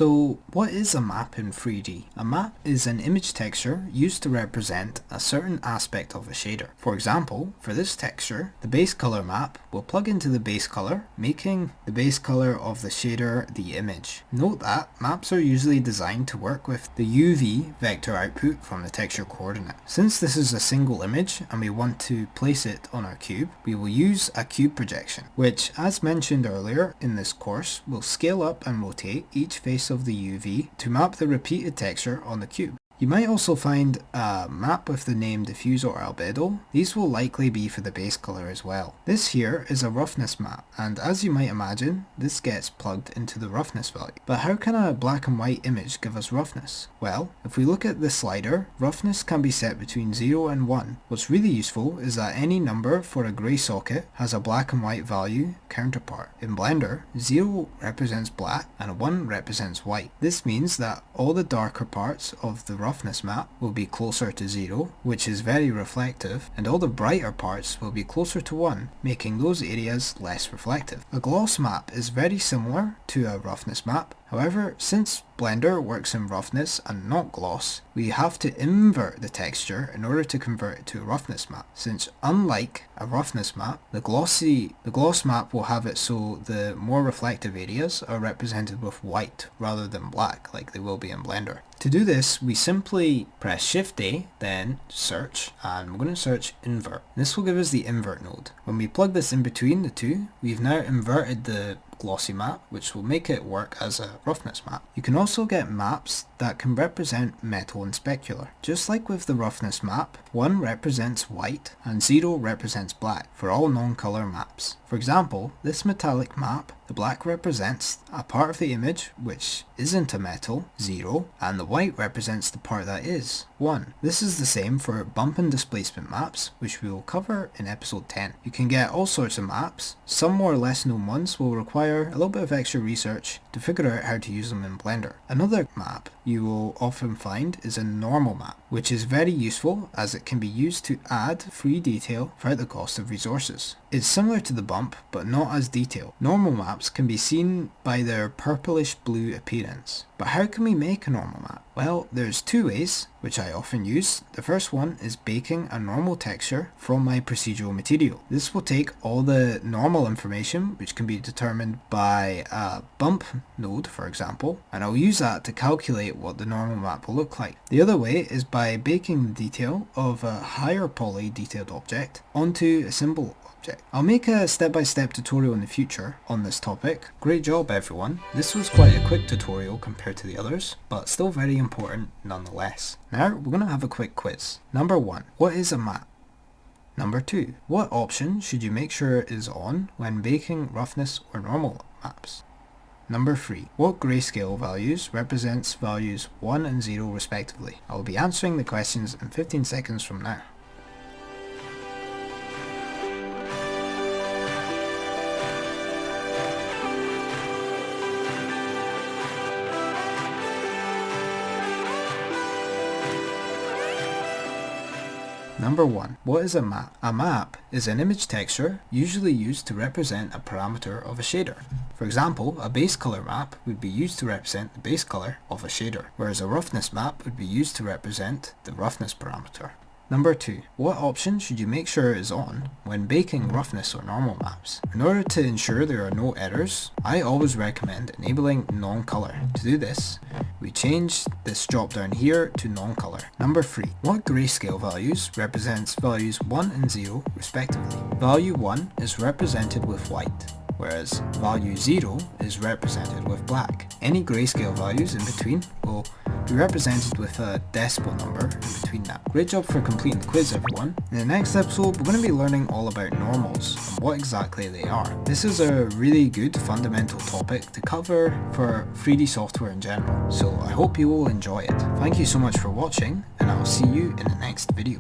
So what is a map in 3D? A map is an image texture used to represent a certain aspect of a shader. For example, for this texture, the base color map will plug into the base color, making the base color of the shader the image. Note that maps are usually designed to work with the UV vector output from the texture coordinate. Since this is a single image and we want to place it on our cube, we will use a cube projection, which, as mentioned earlier in this course, will scale up and rotate each face of the UV to map the repeated texture on the cube. You might also find a map with the name diffuse or albedo. These will likely be for the base color as well. This here is a roughness map, and as you might imagine, this gets plugged into the roughness value. But how can a black and white image give us roughness? Well, if we look at the slider, roughness can be set between 0 and 1. What's really useful is that any number for a grey socket has a black and white value counterpart. In Blender, 0 represents black and 1 represents white. This means that all the darker parts of the roughness map will be closer to 0, which is very reflective, and all the brighter parts will be closer to 1, making those areas less reflective. A gloss map is very similar to a roughness map. However, since Blender works in roughness and not gloss, we have to invert the texture in order to convert it to a roughness map. Since unlike a roughness map, the gloss map will have it so the more reflective areas are represented with white rather than black like they will be in Blender. To do this, we simply press Shift A, then search, and we're going to search invert. This will give us the invert node. When we plug this in between the two, we've now inverted the glossy map, which will make it work as a roughness map. You can also get maps that can represent metal and specular. Just like with the roughness map, 1 represents white and 0 represents black for all non-color maps. For example, this metallic map, the black represents a part of the image which isn't a metal, 0, and the white represents the part that is, 1. This is the same for bump and displacement maps, which we will cover in episode 10. You can get all sorts of maps. Some more or less known ones will require a little bit of extra research to figure out how to use them in Blender. Another map you will often find is a normal map, which is very useful as it can be used to add free detail without the cost of resources. It's similar to the bump, but not as detailed. Normal maps can be seen by their purplish blue appearance. But how can we make a normal map? Well, there's two ways, which I often use. The first one is baking a normal texture from my procedural material. This will take all the normal information, which can be determined by a bump node, for example, and I'll use that to calculate what the normal map will look like. The other way is by baking the detail of a higher poly detailed object onto a symbol object. I'll make a step-by-step tutorial in the future on this topic. Great job everyone. This was quite a quick tutorial compared to the others, but still very important nonetheless. Now we're going to have a quick quiz. Number 1. What is a map? Number 2. What option should you make sure is on when baking roughness or normal maps? Number 3. What grayscale values represents values 1 and 0 respectively? I will be answering the questions in 15 seconds from now. Number 1. What is a map? A map is an image texture usually used to represent a parameter of a shader. For example, a base color map would be used to represent the base color of a shader, whereas a roughness map would be used to represent the roughness parameter. Number 2. What option should you make sure is on when baking roughness or normal maps? In order to ensure there are no errors, I always recommend enabling non-color. To do this, we change this drop down here to non-color. Number 3. What grayscale values represents values 1 and 0 respectively? Value 1 is represented with white, whereas value 0 is represented with black. Any grayscale values in between will be represented with a decimal number in between that. Great job for completing the quiz everyone. In the next episode we're going to be learning all about normals and what exactly they are. This is a really good fundamental topic to cover for 3D software in general, so I hope you will enjoy it. Thank you so much for watching, and I will see you in the next video.